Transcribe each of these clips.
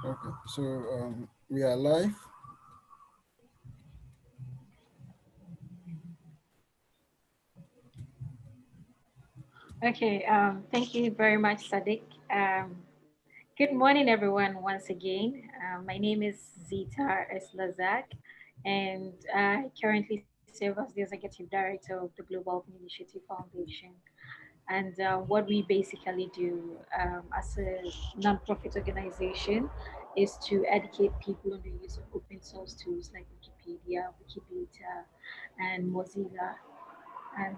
Okay, so we are live. Okay, thank you very much, Sadiq. Good morning, everyone, once again. My name is Zita Eslazak, and I currently serve as the Executive Director of the Global Open Initiative Foundation. And what we basically do as a nonprofit organization is to educate people on the use of open source tools like Wikipedia, Wikidata, and Mozilla. And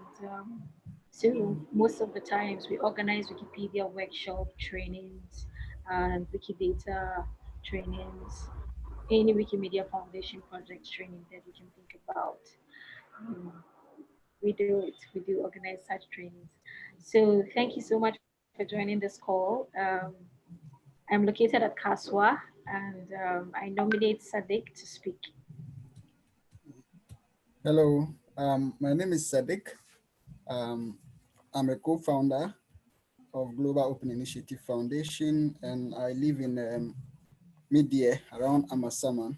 so most of the times we organize Wikipedia workshop trainings and Wikidata trainings, any Wikimedia Foundation project training that you can think about. Um, we do it. We do organize such trainings. So thank you so much for joining this call. I'm located at Kaswa, and I nominate Sadiq to speak. Hello, my name is Sadiq. Um, I'm a co-founder of Global Open Initiative Foundation, and I live in Media around Amasaman.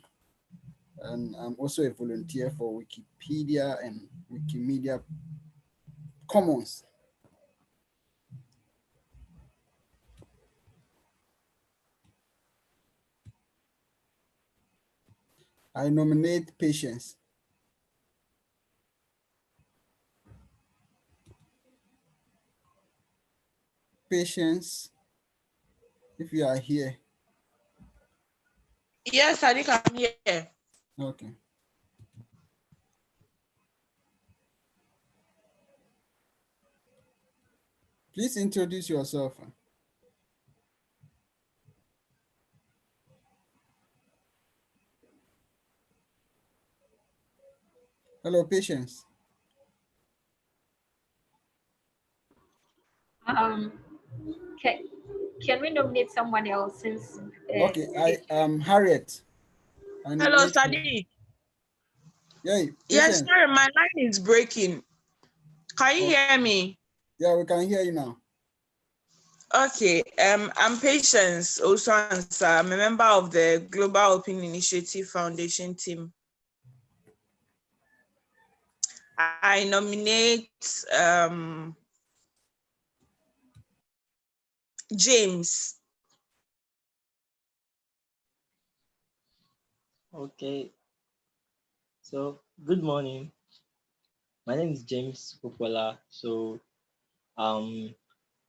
And I'm also a volunteer for Wikipedia and Wikimedia Commons. I nominate Patience. Patience, if you are here. Yes, I think I'm here. Okay. Please introduce yourself. Hello, Patience. Um, can, can we nominate someone else since Okay, I it, am Harriet. I Hello, nominate you. Sadi. Yay, Yes, Patience. sorry, my line is breaking. Can you Oh, hear me? yeah, we can hear you now. Okay, I'm Patience Osansa. I'm a member of the Global Open Initiative Foundation team. I nominate James. Okay, so good morning. My name is James Popola. Um,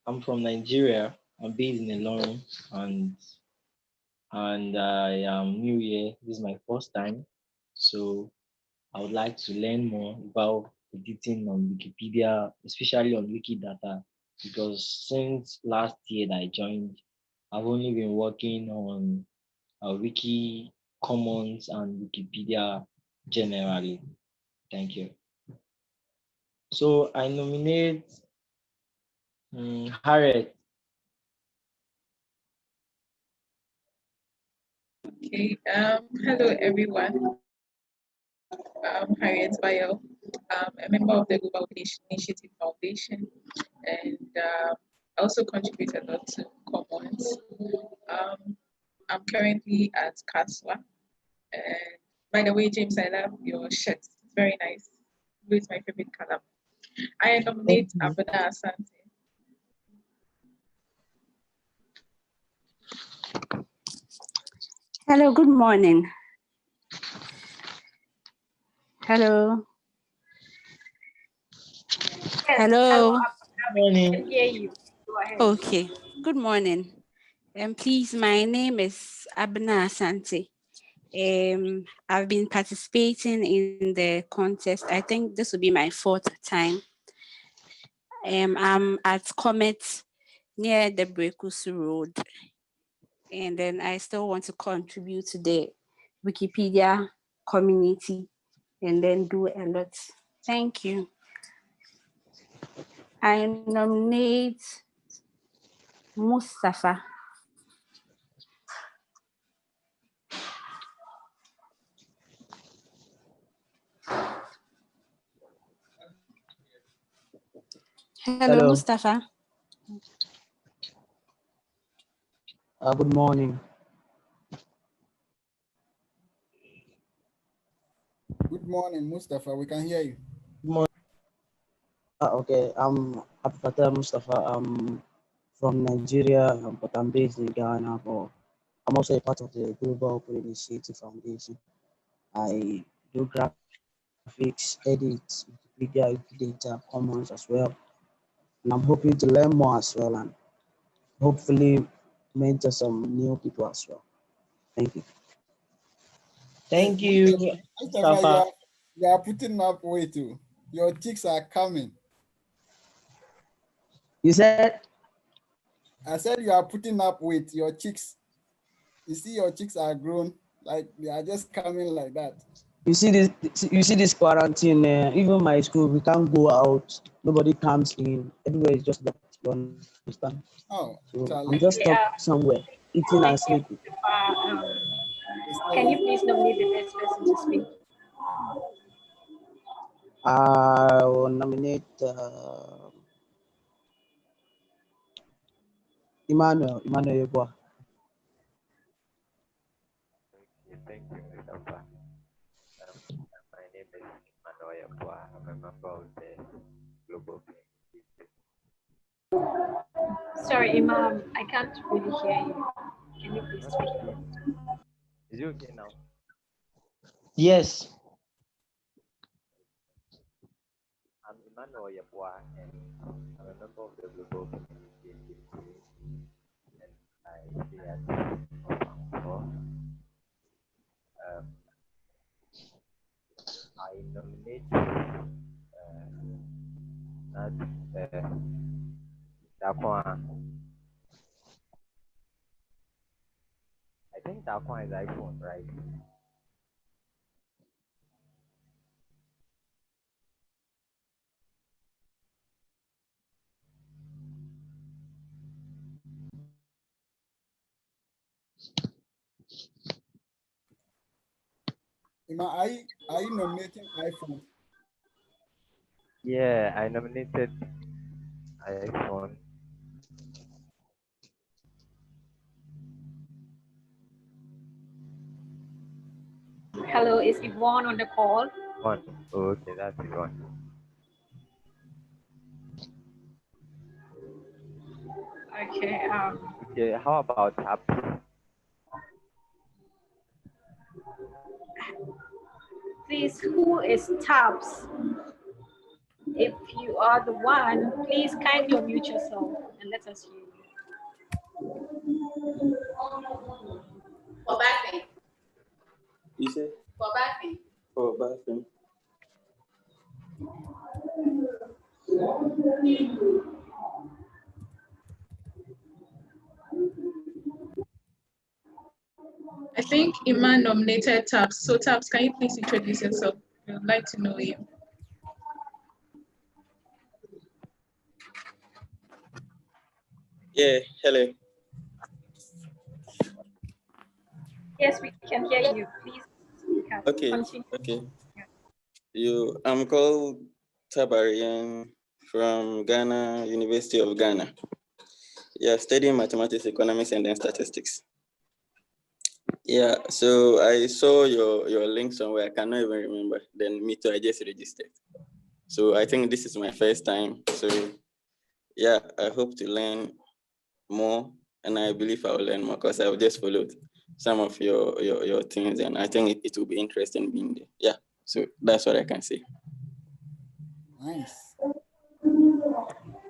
I'm from Nigeria. I'm based in Ilorin, and I am new here. This is my first time, so I would like to learn more about editing on Wikipedia, especially on Wikidata, because since last year that I joined, I've only been working on Wiki Commons and Wikipedia generally. Thank you. So I nominate Harriet. Okay, hello everyone. I'm Harriet Bayo. I'm a member of the Global Initiative Foundation, and I also contribute a lot to Commons. Um, I'm currently at Kaswa. And by the way, James, I love your shirt. It's very nice. Blue is my favorite color. I Thank nominate you. Abuna Asante. Hello, good morning. Hello. yes, hello, Hello. we Morning. can hear you. Go ahead. Okay. Good morning. Please, my name is Abna Asante. I've been participating in the contest. I think this will be my fourth time. I'm at Comet near the Brekusu Road. And then I still want to contribute to the Wikipedia community and then do a lot. Thank you. I nominate Mustafa. Hello, Hello, Mustafa. good morning. morning, Mustafa. We can hear you. Good morning. Okay, I'm Abdul Mustafa. I'm from Nigeria, but I'm based in Ghana. But I'm also a part of the Global Open Initiative Foundation. I do graphics, edit, Wikipedia, Wikidata, Commons as well. And I'm hoping to learn more as well and hopefully mentor some new people as well. Thank you. Thank you, Mustafa, Mustafa. you are putting up weight too. Your cheeks are coming. You said I said you are putting up weight. Your cheeks, you see, your cheeks are grown, like they are just coming like that. you see this quarantine. Even my school, we can't go out. Nobody comes in. Everywhere is just locked. You understand? Oh, So I'm just Charlie. stuck Okay, somewhere, eating and thank you, sleeping. Mustafa. It's Can you like, please nominate the next person to speak? I will nominate Emmanuel Yeboah. Okay, thank you, Mustafa. My name is Emmanuel Yabua. I'm a member of the Global Community. Sorry, Imam, I can't really hear you. Can you please speak? Okay. Is it okay now? Yes. I'm Emmanuel Yabua, and I'm a member of the Global Community team, and I stay at Ofanko. Um, I nominate not Dakwan. I think Dakwan is iPhone, right? are you nominating iPhone? Yeah, I nominated iPhone. Hello, is Yvonne on the call? One. Oh, okay, that's one. Okay. Okay, how about app? Please, who is Tabs? If you are the one, please kindly unmute yourself and let us hear you. For bathing. You say For bathing. for bathroom. I think Iman nominated Tabs. So Tabs, can you please introduce yourself? We would like to know you. Yeah, hello. Yes, we can hear you. Please speak up. Okay, Continue. okay. I'm called Tabarian from Ghana, University of Ghana. Yeah, studying mathematics, economics, and then statistics. Yeah, so I saw your link somewhere. I cannot even remember. Then me too, I just registered. So I think this is my first time. So yeah, I hope to learn more, and I believe I will learn more because I've just followed some of your things, and I think it will be interesting being there. Yeah, so that's what I can say. Nice.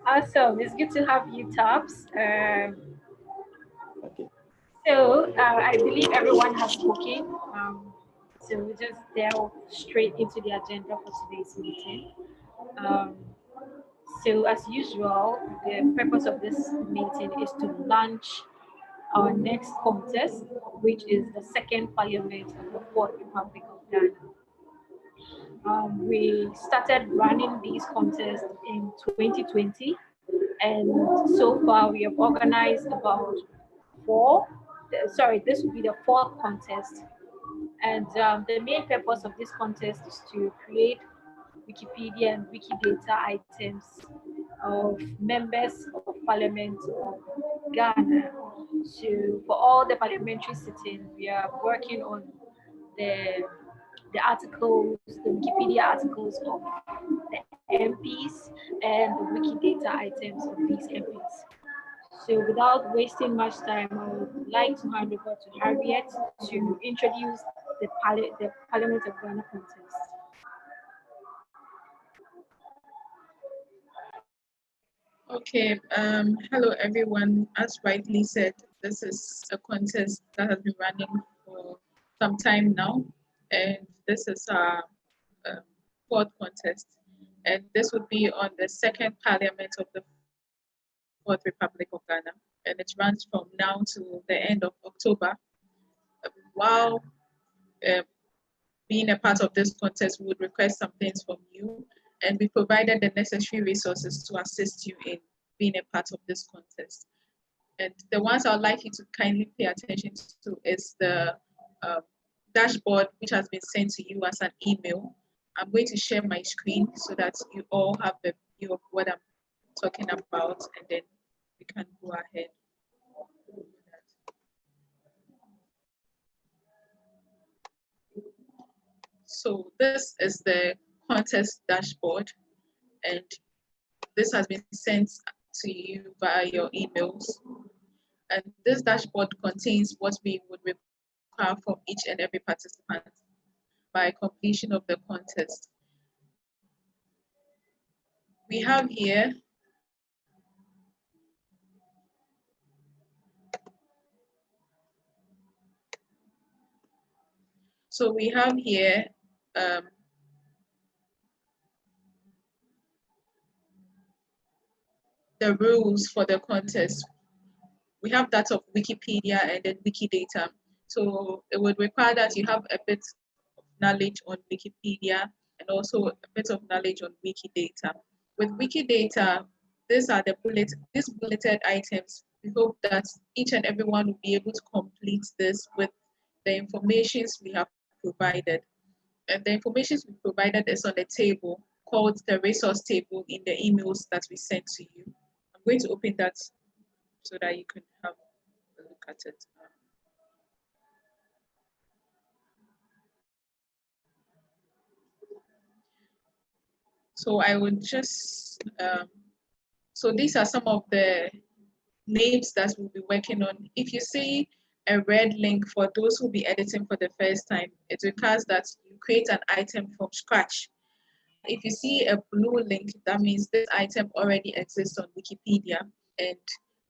Awesome. It's good to have you, Tabs. Okay. So I believe everyone has spoken. So we'll just delve straight into the agenda for today's meeting. Um, so as usual, the purpose of this meeting is to launch our next contest, which is the second parliament of the Fourth Republic of Ghana. We started running these contests in 2020, and so far we have organized about four. Sorry, this will be the fourth contest. And the main purpose of this contest is to create Wikipedia and Wikidata items of members of Parliament of Ghana. So for all the parliamentary sitting, we are working on the the articles, the Wikipedia articles of the MPs and the Wikidata items of these MPs. So without wasting much time, I would like to hand over to Harriet to introduce the Parliament of Ghana contest. Okay, hello everyone. As rightly said, this is a contest that has been running for some time now, and this is our fourth contest. And this would be on the second parliament of the Fourth Republic of Ghana, and it runs from now to the end of October. While uh, being a part of this contest, we would request some things from you, and we provided the necessary resources to assist you in being a part of this contest. And the ones I would like you to kindly pay attention to is the uh, dashboard, which has been sent to you as an email. I'm going to share my screen so that you all have a view of what I'm talking about, and then we can go ahead. So this is the contest dashboard, and this has been sent to you via your emails. And this dashboard contains what we would require from each and every participant by completion of the contest. We have here um, the rules for the contest. We have that of Wikipedia and then Wikidata. So it would require that you have a bit of knowledge on Wikipedia and also a bit of knowledge on Wikidata. With Wikidata, these bulleted items. We hope that each and everyone will be able to complete this with the informations we have provided. And the information we provided is on the table called the resource table in the emails that we sent to you. I'm going to open that so that you can have a look at it. So I would just, so these are some of the names that we'll be working on. If you see a red link for those who'll be editing for the first time, it requires that you create an item from scratch. If you see a blue link, that means this item already exists on Wikipedia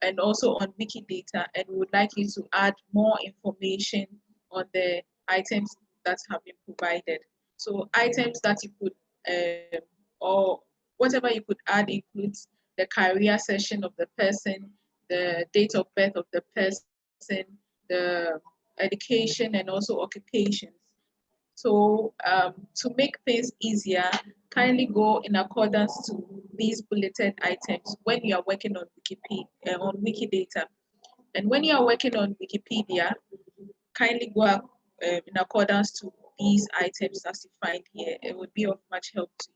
and also on Wikidata, and we would like you to add more information on the items that have been provided. So items that you could, or whatever you could add includes the career session of the person, the date of birth of the person, the education, and also occupations. So to make things easier, kindly go in accordance to these bulleted items when you are working on Wikipedia, on Wikidata. And when you are working on Wikipedia, kindly go in accordance to these items as you find here. It would be of much help to you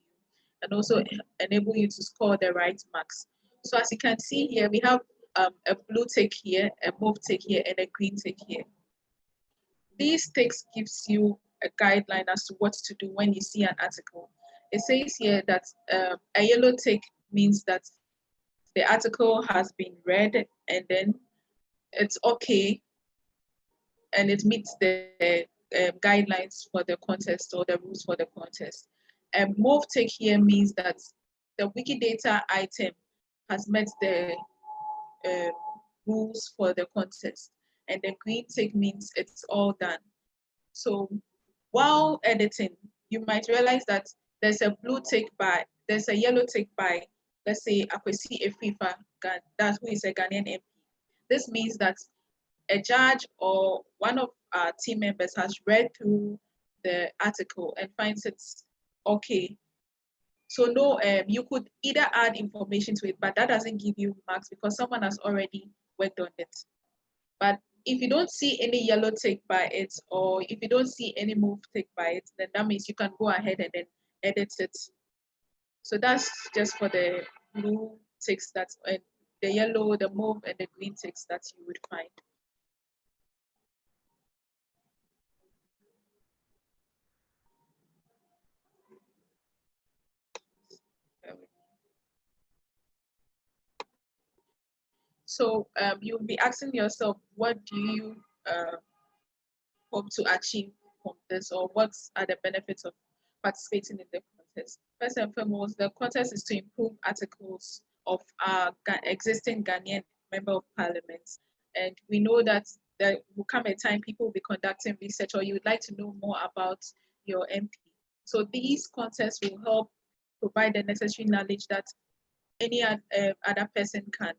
and also enable you to score the right marks. So as you can see here, we have a blue tick here, a mauve tick here, and a green tick here. These ticks gives you a guideline as to what to do when you see an article. It says here that a yellow tick means that the article has been read and then it's okay and it meets the guidelines for the contest or the rules for the contest. A mauve tick here means that the Wikidata item has met the uh, rules for the contest, and the green tick means it's all done. So while editing, you might realize that there's a there's a yellow tick by, let's say, Akwesi Efifa, that who is a Ghanaian MP. This means that a judge or one of our team members has read through the article and finds it's okay. So no, you could either add information to it, but that doesn't give you marks because someone has already worked on it. But if you don't see any yellow tick by it, or if you don't see any mauve tick by it, then that means you can go ahead and then edit it. So that's just for the blue ticks that's the yellow, the mauve, and the green ticks that you would find. So you'll be asking yourself, what do you hope to achieve from this, or what are the benefits of participating in the contest? First and foremost, the contest is to improve articles of our existing Ghanaian member of parliament. And we know that there will come a time people will be conducting research, or you would like to know more about your MP. So these contests will help provide the necessary knowledge that any other person can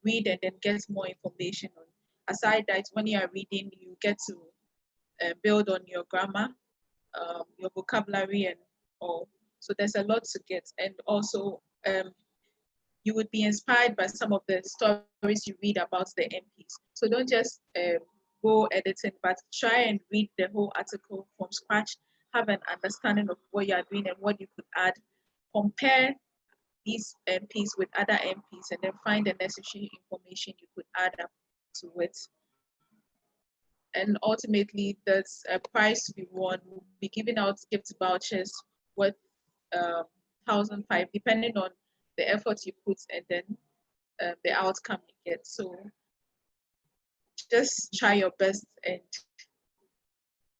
read and then get more information on. Aside that, when you are reading, you get to build on your grammar, your vocabulary, and all. So there's a lot to get, and also you would be inspired by some of the stories you read about the MPs. So don't just go editing, but try and read the whole article from scratch. Have an understanding of what you are doing and what you could add. Compare these MPs with other MPs, and then find the necessary information you could add up to it. And ultimately, there's a prize to be won. We'll be giving out gift vouchers worth 1,500, depending on the effort you put and then the outcome you get. So just try your best and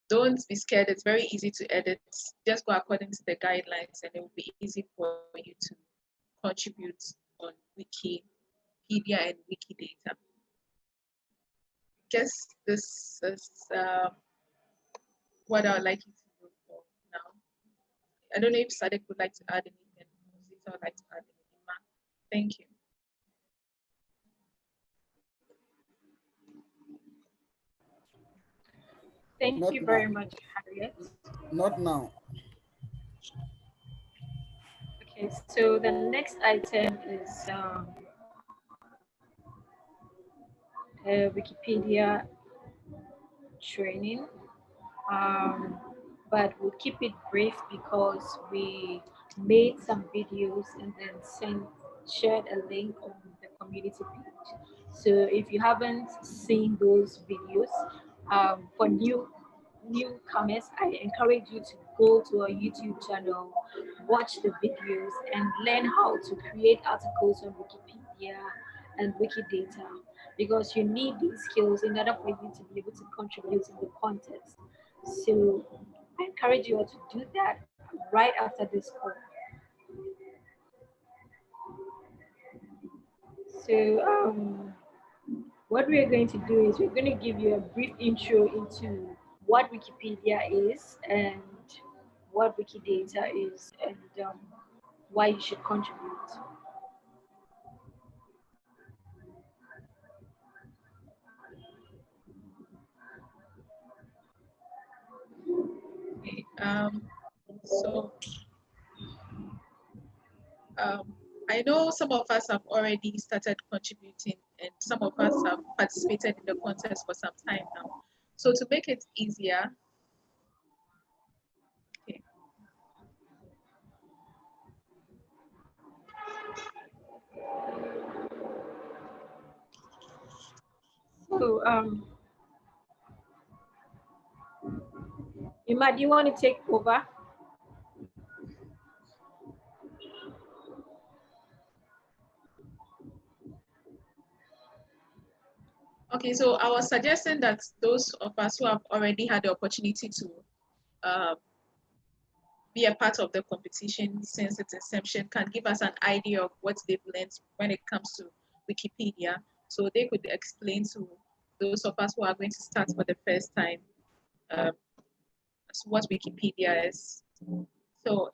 don't be scared. It's very easy to edit. Just go according to the guidelines, and it will be easy for you to contribute on Wikipedia and Wikidata. Guess this is what I would like you to do for now. I don't know if Sadek would like to add anything, or Zita would like to add anything. Thank you. Thank Not you now. very much, Harriet. Not now. Okay, so the next item is Wikipedia training. But we'll keep it brief because we made some videos and then shared a link on the community page. So if you haven't seen those videos, for newcomers, I encourage you to go to our YouTube channel, watch the videos, and learn how to create articles on Wikipedia and Wikidata, because you need these skills in order for you to be able to contribute in the contest. So I encourage you all to do that right after this call. So what we are going to do is we're going to give you a brief intro into what Wikipedia is and what Wikidata is, and why you should contribute. Okay, so I know some of us have already started contributing, and some of us have participated in the contest for some time now. So to make it easier, okay, So Ima, do you want to take over? okay, so I was suggesting that those of us who have already had the opportunity to uh, be a part of the competition since its inception can give us an idea of what they've learned when it comes to Wikipedia. So they could explain to those of us who are going to start for the first time what Wikipedia is. So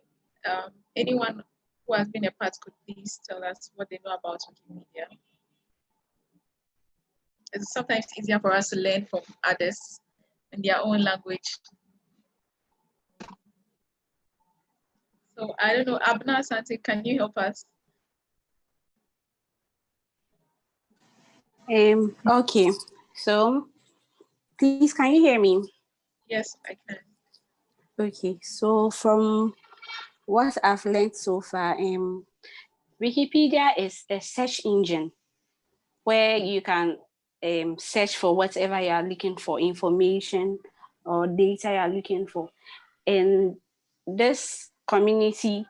anyone who has been a part could please tell us what they know about Wikipedia. It's sometimes easier for us to learn from others in their own language. So I don't know, Abna Sante, can you help us? Okay, so please, can you hear me? Yes, I can. Okay, so from what I've learned so far, Wikipedia is a search engine where you can search for whatever you are looking for, information or data you are looking for. And this community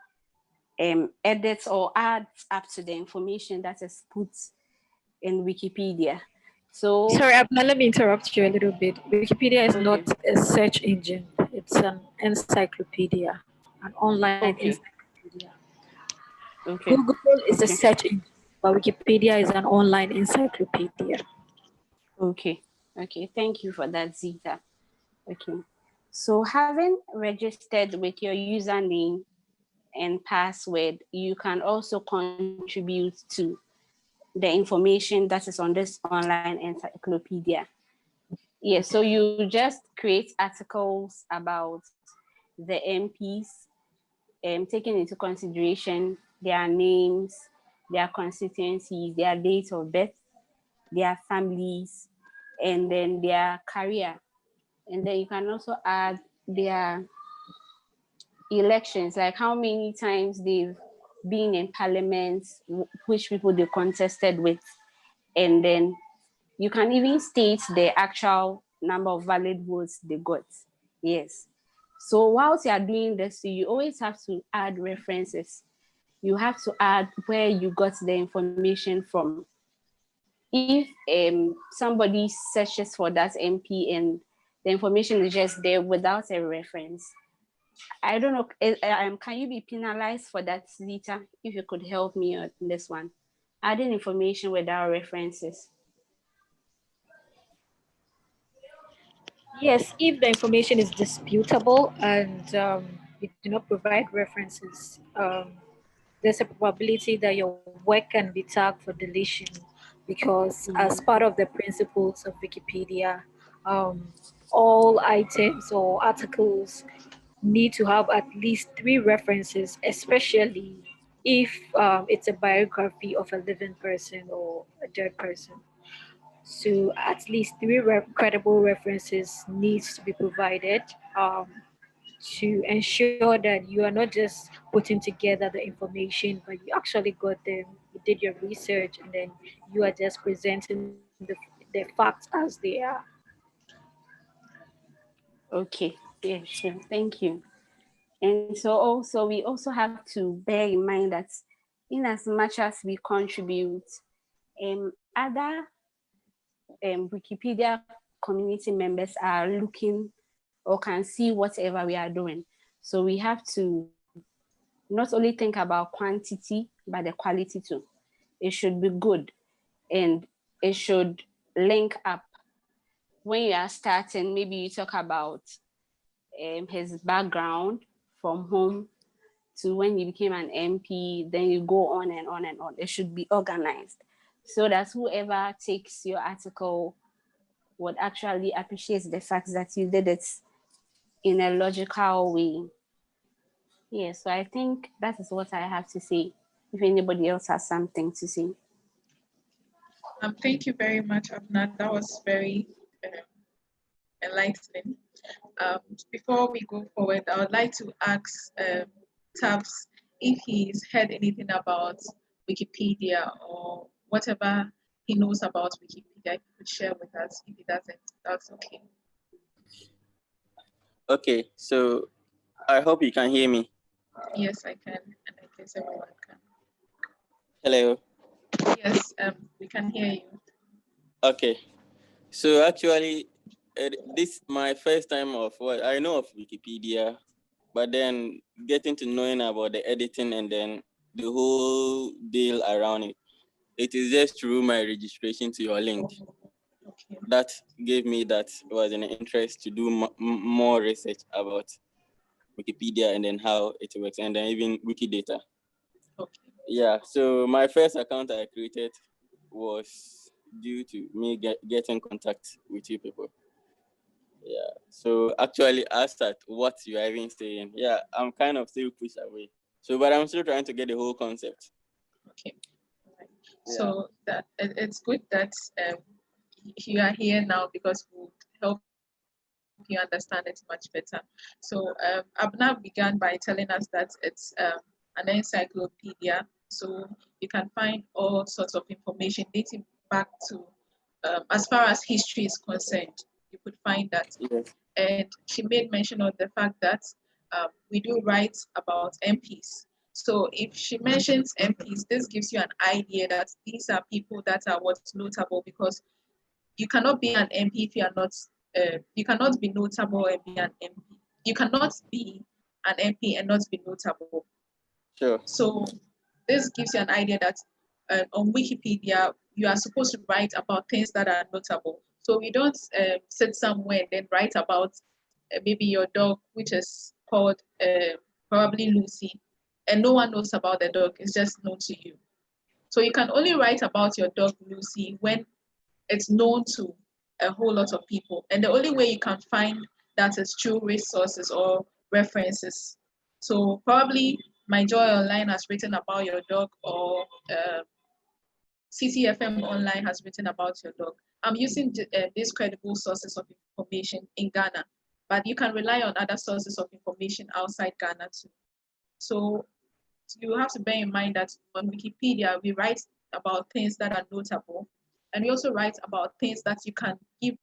edits or adds up to the information that is put in Wikipedia. So Sorry, Abna, let me interrupt you a little bit. Wikipedia is not okay, a search engine, it's an encyclopedia, an online okay, encyclopedia. okay, Google is a okay, search engine, but Wikipedia is an online encyclopedia. okay, okay. Thank you for that, Zita. Okay. So having registered with your username and password, you can also contribute to the information that is on this online encyclopedia. Yeah, so you just create articles about the MPs, taking into consideration their names, their constituencies, their date of birth, their families, and then their career. And then you can also add their elections, like how many times they've been in parliament, which people they contested with, and then you can even state the actual number of valid votes they got. Yes. So whilst you are doing this, you always have to add references. You have to add where you got the information from. If somebody searches for that MP and the information is just there without a reference, I don't know. Can you be penalized for that, Zita? If you could help me on this one, adding information without references. Yes, if the information is disputable and you do not provide references, there's a probability that your work can be tagged for deletion because, as Mm-hmm. part of the principles of Wikipedia, um, all items or articles need to have at least three references, especially if it's a biography of a living person or a dead person. So at least three credible references needs to be provided to ensure that you are not just putting together the information, but you actually got them, you did your research, and then you are just presenting the facts as they are. Okay. Yeah, sure. Thank you. And so also we also have to bear in mind that in as much as we contribute, other Wikipedia community members are looking or can see whatever we are doing. So we have to not only think about quantity, but the quality too. It should be good and it should link up. When you are starting, maybe you talk about his background from home to when you became an MP, then you go on and on and on. It should be organized so that whoever takes your article would actually appreciate the fact that you did it in a logical way. Yeah, so I think that is what I have to say. If anybody else has something to say. Thank you very much, Abna. That was very enlightening. Before we go forward, I would like to ask Tabs if he's heard anything about Wikipedia or whatever he knows about Wikipedia. If he could share with us. If he doesn't, that's okay. Okay, so I hope you can hear me. Yes, I can, and I guess everyone can. Hello. Yes, we can hear you. Okay, so actually, this is my first time of what I know of Wikipedia, but then getting to knowing about the editing and then the whole deal around it. It is just through my registration to your link Okay. that gave me that was an interest to do more research about Wikipedia and then how it works, and then even Wikidata. Okay. Yeah, so my first account I created was due to me getting contact with you people. Yeah, so actually, as at what you are even saying, yeah, I'm kind of still pushed away. So, but I'm still trying to get the whole concept. Okay. Right. So that it's good that you are here now because we'll help you understand it much better. So Abna began by telling us that it's an encyclopedia, so you can find all sorts of information dating back to as far as history is concerned. You could find that. Yes. And she made mention of the fact that we do write about MPs. So if she mentions MPs, this gives you an idea that these are people that are what's notable, because you cannot be an MP if you are not, you cannot be notable and be an MP. You cannot be an MP and not be notable. Sure. So this gives you an idea that on Wikipedia, you are supposed to write about things that are notable. So we don't sit somewhere and then write about maybe your dog, which is called probably Lucy, and no one knows about the dog. It's just known to you. So you can only write about your dog Lucy when it's known to a whole lot of people. And the only way you can find that is through resources or references. So probably My Joy Online has written about your dog, or CCFM Online has written about your dog. I'm using these credible sources of information in Ghana, but you can rely on other sources of information outside Ghana too. So you have to bear in mind that on Wikipedia, we write about things that are notable, and we also write about things that you can give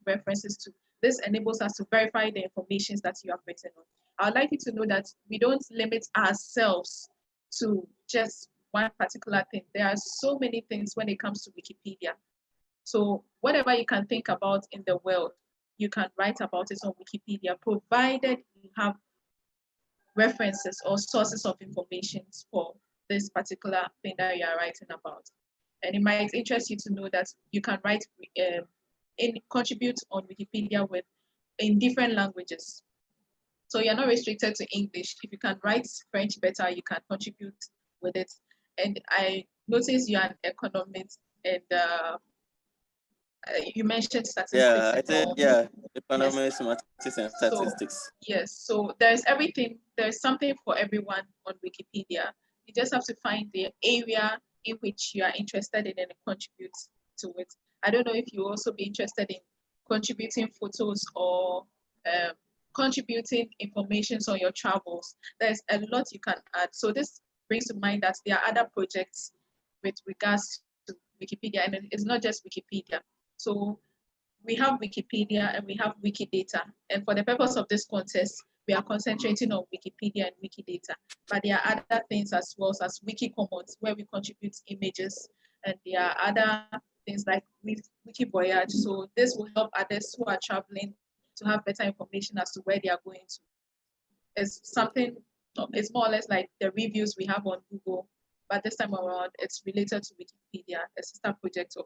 references to. This enables us to verify the information that you have written on. I would like you to know that we don't limit ourselves to just one particular thing. There are so many things when it comes to Wikipedia. So whatever you can think about in the world, you can write about it on Wikipedia, provided you have references or sources of information for this particular thing that you are writing about. And it might interest you to know that you can write contribute on Wikipedia in different languages. So you're not restricted to English. If you can write French better, you can contribute with it. And I noticed you're an economist, and you mentioned statistics. Yeah, I said, yeah, Yes. economics, mathematics, and So statistics. yes, so there's everything, there's something for everyone on Wikipedia. You just have to find the area in which you are interested in and contribute to it. I don't know if you also be interested in contributing photos or contributing information on your travels. There's a lot you can add. So this brings to mind that there are other projects with regards to Wikipedia, and it's not just Wikipedia. So we have Wikipedia and we have Wikidata. And for the purpose of this contest, we are concentrating on Wikipedia and Wikidata. But there are other things as well as Wikicommons, where we contribute images. And there are other things like Wikivoyage. So this will help others who are traveling to have better information as to where they are going to. It's something, it's more or less like the reviews we have on Google, but this time around, it's related to Wikipedia, a sister project of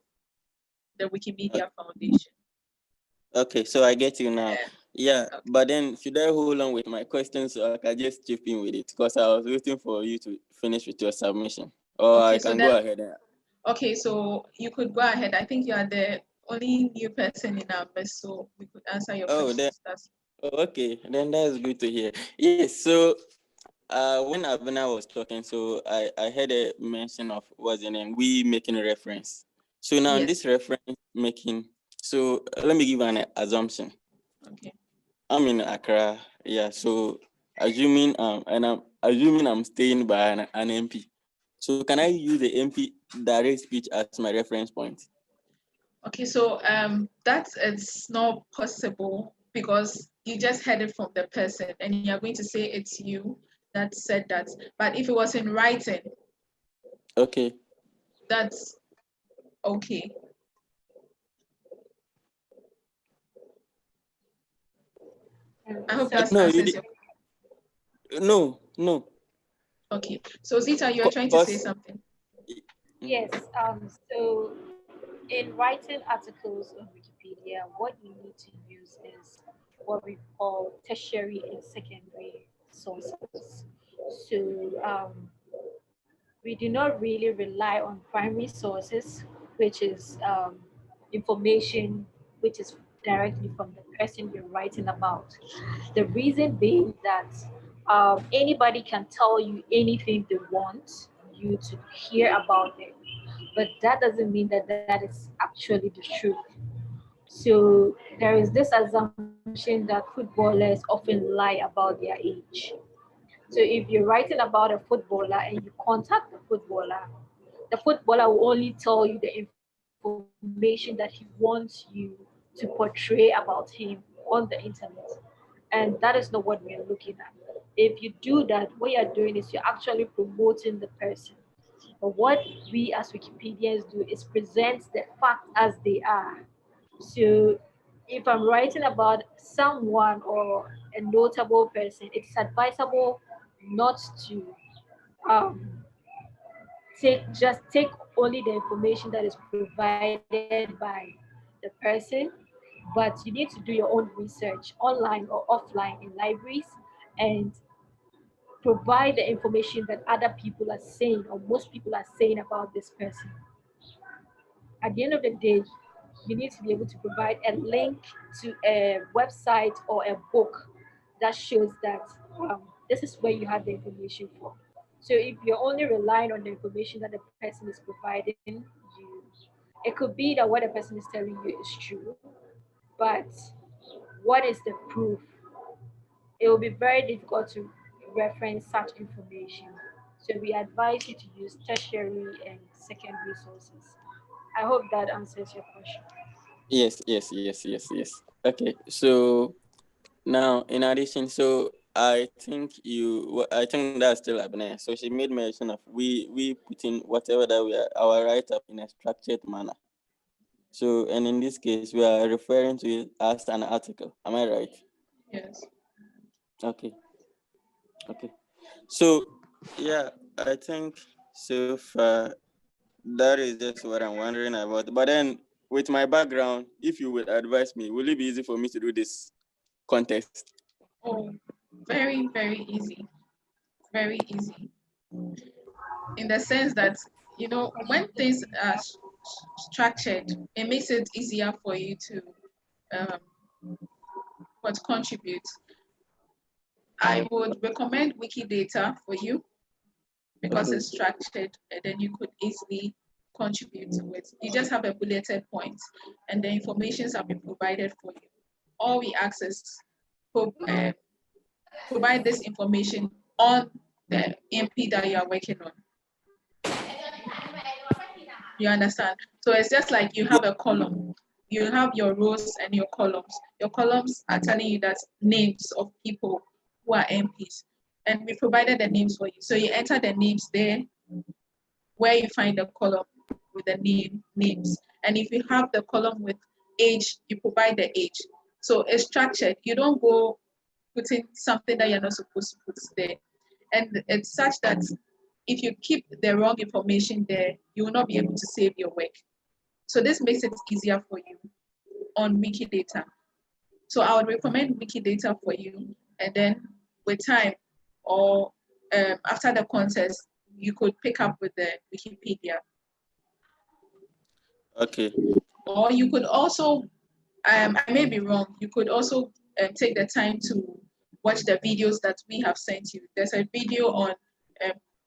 the Wikimedia Foundation. Okay, so I get you now. Yeah, Okay. but then should I hold on with my questions so I can just chip in with it? Because I was waiting for you to finish with your submission. Or Okay, I so can then, go ahead. okay, so you could go ahead. I think you are the only new person in our midst, so we could answer your Oh, questions. okay, then that's good to hear. Yes, so when Abena was talking, so I heard a mention of what's the name, we making a reference. So now in Yes. this reference making, so let me give an assumption. Okay. I'm in Accra, yeah. So assuming and I'm assuming I'm staying by an MP. So can I use the MP direct speech as my reference point? Okay, so that is not possible because you just heard it from the person and you're going to say it's you that said that. But if it was in writing, Okay. that's okay. I hope that No, answers your question. No. Okay. So Zita, you are trying to say Because something. Yes. So in writing articles on Wikipedia, what you need to use is what we call tertiary and secondary sources. So we do not really rely on primary sources, which is information which is directly from the person you're writing about. The reason being that anybody can tell you anything they want you to hear about them, but that doesn't mean that that is actually the truth. So there is this assumption that footballers often lie about their age. So if you're writing about a footballer and you contact the footballer will only tell you the information that he wants you to portray about him on the internet. And that is not what we're looking at. If you do that, what you're doing is you're actually promoting the person. But what we as Wikipedians do is present the facts as they are. So if I'm writing about someone or a notable person, it's advisable not to um, take only the information that is provided by the person, but you need to do your own research online or offline in libraries and provide the information that other people are saying or most people are saying about this person. At the end of the day, you need to be able to provide a link to a website or a book that shows that this is where you have the information from. So if you're only relying on the information that the person is providing you, it could be that what the person is telling you is true, but what is the proof? It will be very difficult to reference such information. So we advise you to use tertiary and secondary sources. I hope that answers your question. Yes. Okay, so now in addition, so I think that's still Abner. So she made mention of we put in whatever that we are our write up in a structured manner. So, and in this case, we are referring to it as an article. Am I right? Yes. Okay. Okay. So, yeah, I think so far that is just what I'm wondering about. But then, with my background, if you would advise me, will it be easy for me to do this contest? Oh, very, very easy. Very easy. In the sense that, when things are structured, it makes it easier for you to um, contribute. I would recommend Wikidata for you because it's structured and then you could easily contribute to it. You just have a bulleted point and the informations have been provided for you. All we ask is provide this information on the MP that you are working on. You understand? So it's just like you have a column. You have your rows and your columns. Your columns are telling you that names of people who are MPs. And we provided the names for you. So you enter the names there where you find the column with the names. And if you have the column with age, you provide the age. So it's structured. You don't go putting something that you're not supposed to put there. And it's such that if you keep the wrong information there, you will not be able to save your work. So this makes it easier for you on Wikidata. So I would recommend Wikidata for you. And then with time or after the contest, you could pick up with the Wikipedia. Okay. Or you could also, I may be wrong, you could also take the time to watch the videos that we have sent you. There's a video on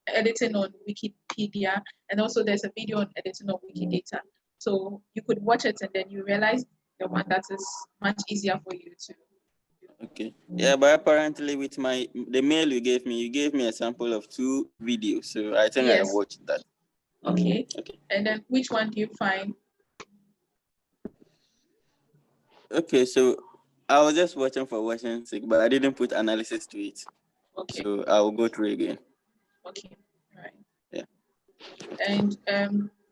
editing on Wikipedia, and also there's a video on editing on Wikidata. So you could watch it and then you realize the one that is much easier for you to. Okay. Yeah, but apparently with the mail you gave me a sample of 2 videos. So I think I Yes. watched that. Okay. Okay. And then which one do you find? Okay, so I was just watching for watching sake, but I didn't put analysis to it. Okay. So I will go through again. Okay. All right. Yeah. And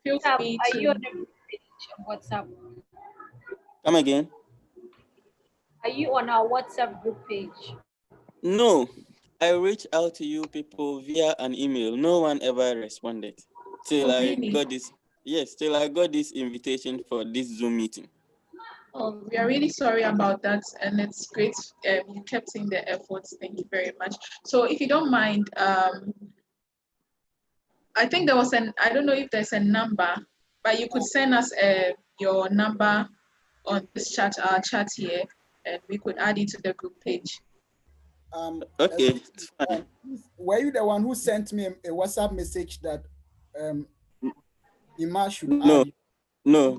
feel free Are you on to. the group page on WhatsApp? Come again? Are you on our WhatsApp group page? No, I reached out to you people via an email. No one ever responded till Oh, I really? got this. Yes, till I got this invitation for this Zoom meeting. Oh, we are really sorry about that, and it's great you kept in the efforts. Thank you very much. So, if you don't mind, I think there was I don't know if there's a number, but you could send us your number on this our chat here, and we could add it to the group page. Okay, it's fine. Were you the one who sent me a WhatsApp message that Ima should add you? No.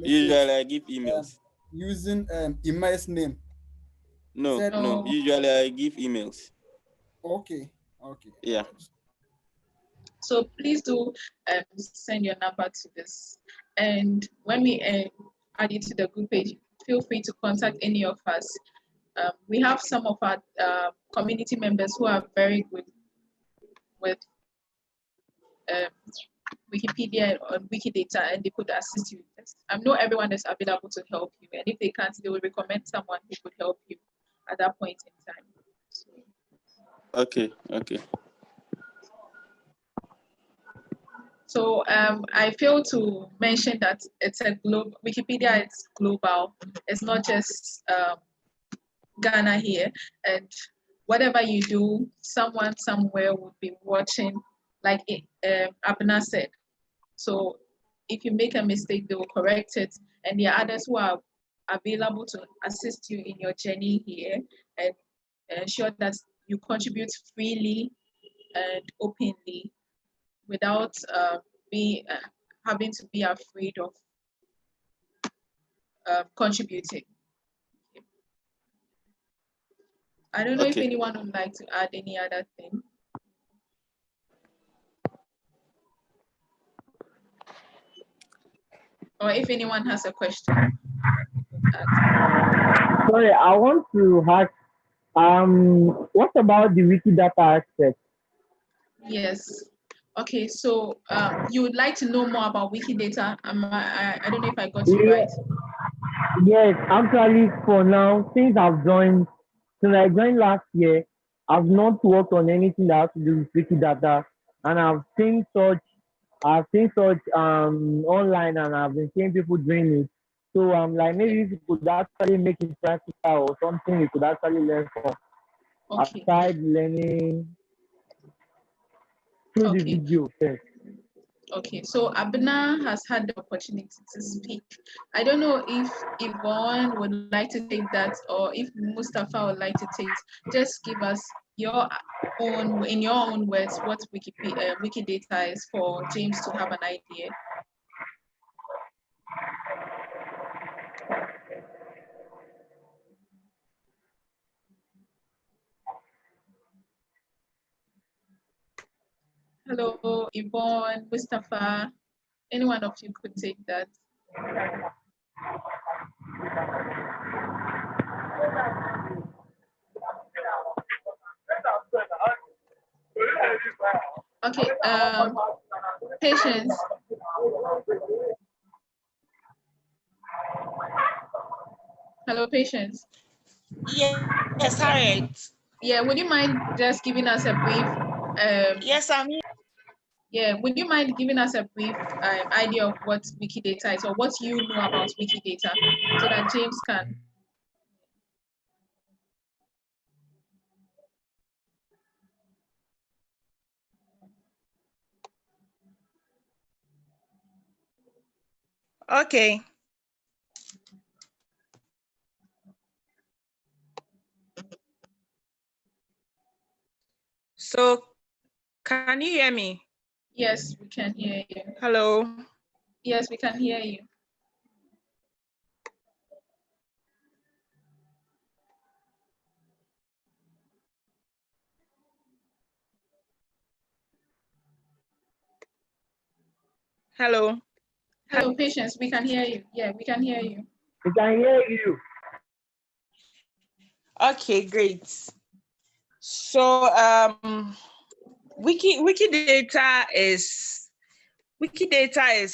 Usually I give emails. Using Ima's name. No. Usually I give emails. Okay. Yeah. So please do send your number to this. And when we add it to the group page, feel free to contact any of us we have some of our community members who are very good with Wikipedia or Wikidata, and they could assist you with this. I know everyone is available to help you, and if they can't, they will recommend someone who could help you at that point in time. Okay. So I failed to mention that it's a global Wikipedia. It's global. It's not just Ghana here, and whatever you do, someone somewhere would be watching, like Abna said. So if you make a mistake, they will correct it, and there are others who are available to assist you in your journey here and ensure that you contribute freely and openly without having to be afraid of contributing. I don't know if anyone would like to add any other thing. Or if anyone has a question. Sorry, I want to ask, what about the Wikidata aspect? Yes. Okay, so you would like to know more about Wikidata? I don't know if I got you right. Yes, actually, for now, since I joined last year, I've not worked on anything that has to do with Wikidata, and I've seen such online, and I've been seeing people doing it. So I'm like, maybe if you could actually make it practical or something we could actually learn from. Okay. Aside learning through the video first. Okay, so Abna has had the opportunity to speak. I don't know if Yvonne would like to take that, or if Mustafa would like to take it. Just give us your own, in your own words, what Wikidata is for James to have an idea. Hello, Yvonne, Mustafa, any one of you could take that. Okay, Patience. Hello, Patience. Yes, Harriet. Yeah, would you mind just giving us a brief? Yes, I'm here. Yeah, would you mind giving us a brief idea of what Wikidata is, or what you know about Wikidata, so that James can? Okay. So, can you hear me? Yes, we can hear you. Hello. Yes, we can hear you. Hello. Hello, Patience, we can hear you. Yeah, we can hear you. We can hear you. Okay, great. So, Wikidata is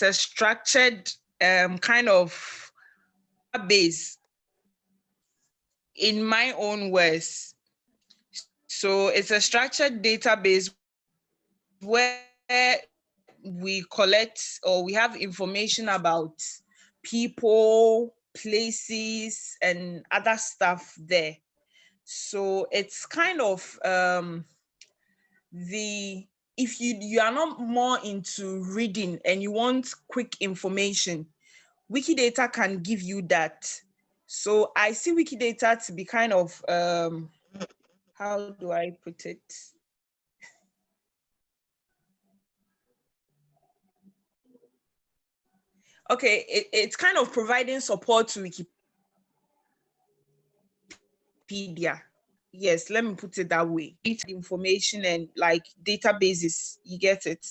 a structured kind of base, in my own words. So it's a structured database where we collect or we have information about people, places, and other stuff there. So it's kind of if you are not more into reading and you want quick information, Wikidata can give you that. So I see Wikidata to be kind of how do I put it? Okay, it's kind of providing support to Wikipedia. Yes, let me put it that way. Information and like databases, you get it.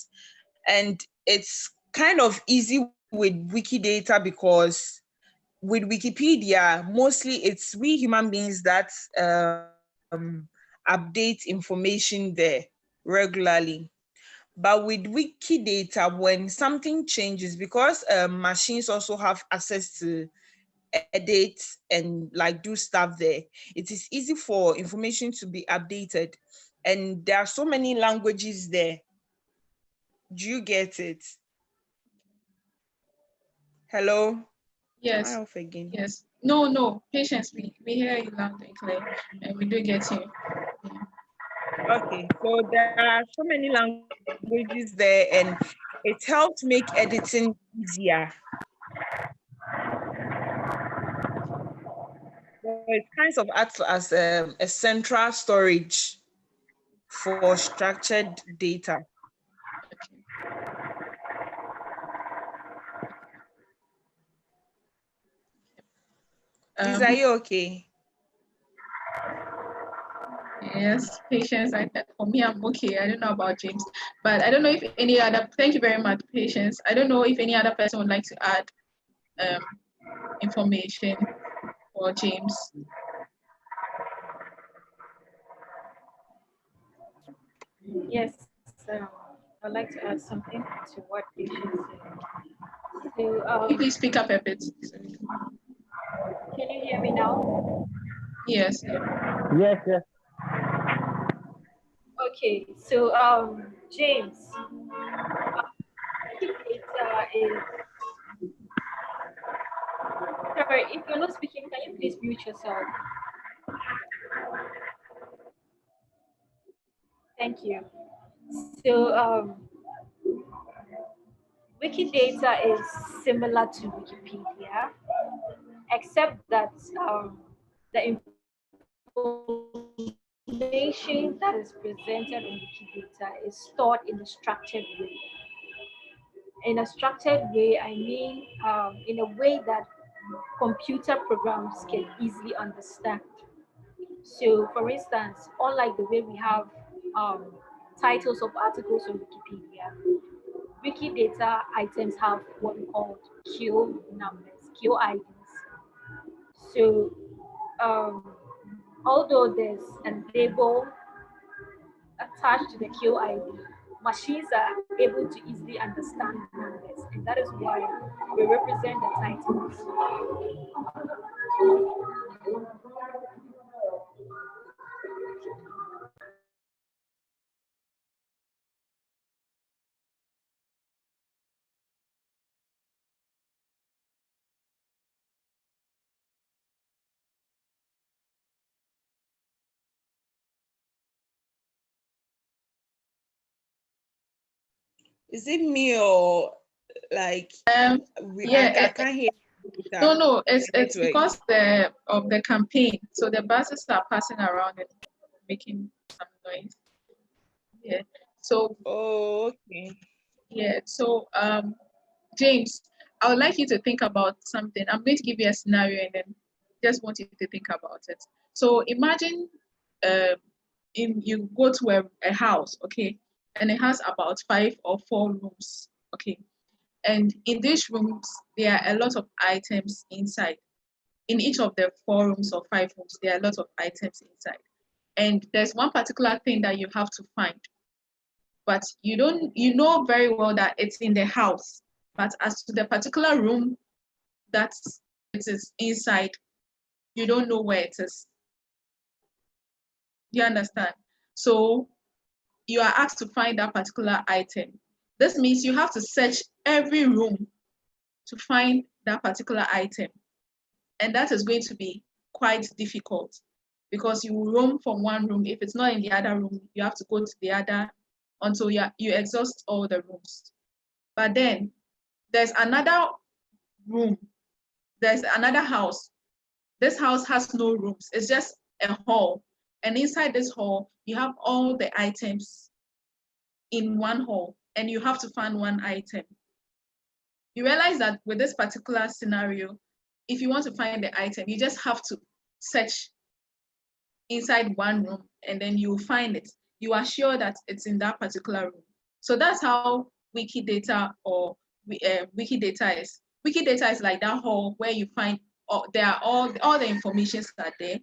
And it's kind of easy with Wikidata because with Wikipedia, mostly it's we human beings that update information there regularly. But with Wikidata, when something changes, because machines also have access to edit and like do stuff there, it is easy for information to be updated. And there are so many languages there. Do you get it? Hello? Am I Yes, off again? yes. No, no, patience. We hear you loud and clear, and we do get you. Yeah. Okay, so there are so many languages there, and it helps make editing easier. So it kind of acts as a central storage for structured data. Please, are Um, you okay? yes, patience. For me, I'm okay. I don't know about James, but I don't know if any other. Thank you very much, patience. I don't know if any other person would like to add um, information for James. Yes, I'd like to add something to what Patience said. So, Can you please speak up a bit? can you hear me now? Yes. Yeah. Yes, yes. Okay, so James, data is sorry. If you're not speaking, can you please mute yourself? Thank you. So Wikidata is similar to Wikipedia, except that the information that is presented on Wikidata is stored in a structured way. In a structured way, I mean in a way that computer programs can easily understand. So, for instance, unlike the way we have um, titles of articles on Wikipedia, Wikidata items have what we call Q numbers, Q IDs. So, um, although there's a label attached to the Q ID, machines are able to easily understand numbers, and that is why we represent the titles. Is it me or like Yeah. I can't hear No, data no. It's network? because of the campaign. So the buses are passing around and making some noise. Yeah. So Oh, okay. yeah. So James, I would like you to think about something. I'm going to give you a scenario and then just want you to think about it. So imagine uh, you go to a house, okay, and it has about 5 or 4 rooms, okay. And in these rooms, there are a lot of items inside. In each of the 4 rooms or 5 rooms, there are a lot of items inside. And there's one particular thing that you have to find, but you know very well that it's in the house. But as to the particular room that it is inside, you don't know where it is. You understand? So you are asked to find that particular item. This means you have to search every room to find that particular item. And that is going to be quite difficult because you will roam from one room. If it's not in the other room, you have to go to the other until you exhaust all the rooms. But then there's another room, there's another house. This house has no rooms, it's just a hall. And inside this hall, you have all the items in one hall, and you have to find one item. You realize that with this particular scenario, if you want to find the item, you just have to search inside one room and then you find it. You are sure that it's in that particular room. So that's how Wikidata or Wikidata is. Wikidata is like that hall where you find there are all the informations are there,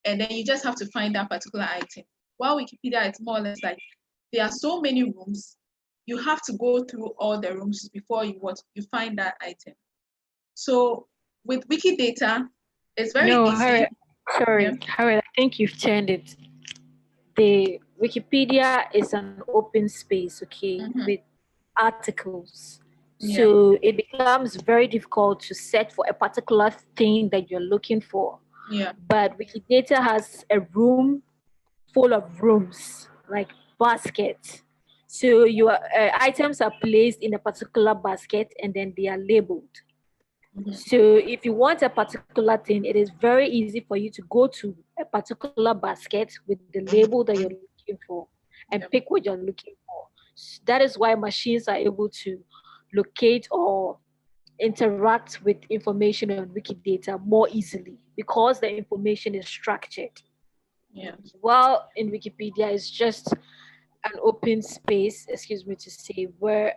and then you just have to find that particular item. While Wikipedia, it's more or less like there are so many rooms, you have to go through all the rooms before you find that item. So with Wikidata, it's very No, easy. Harriet, sorry, Yeah. Harriet, I think you've turned it. The Wikipedia is an open space, okay, with articles. Yeah. So it becomes very difficult to search for a particular thing that you're looking for. Yeah. But Wikidata has a room full of rooms, like baskets. So your items are placed in a particular basket and then they are labeled. So if you want a particular thing, it is very easy for you to go to a particular basket with the label that you're looking for and Yeah. pick what you're looking for. That is why machines are able to locate or interact with information on Wikidata more easily because the information is structured. Yeah. While in Wikipedia, it's just an open space, excuse me to say, where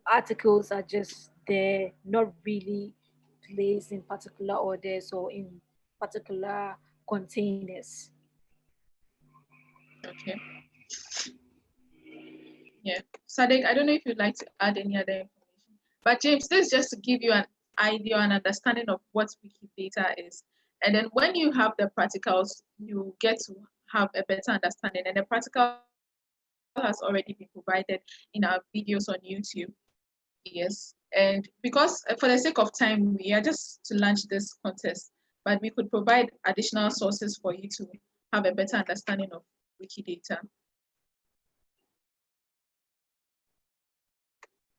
articles are just there, not really placed in particular orders or in particular containers. Okay. Yeah. Sadiq, I don't know if you'd like to add any other information. But James, this is just to give you an idea and understanding of what Wikidata is. And then when you have the practicals, you get to have a better understanding. And the practical has already been provided in our videos on YouTube. Yes. And because for the sake of time, we are just to launch this contest, but we could provide additional sources for you to have a better understanding of Wikidata.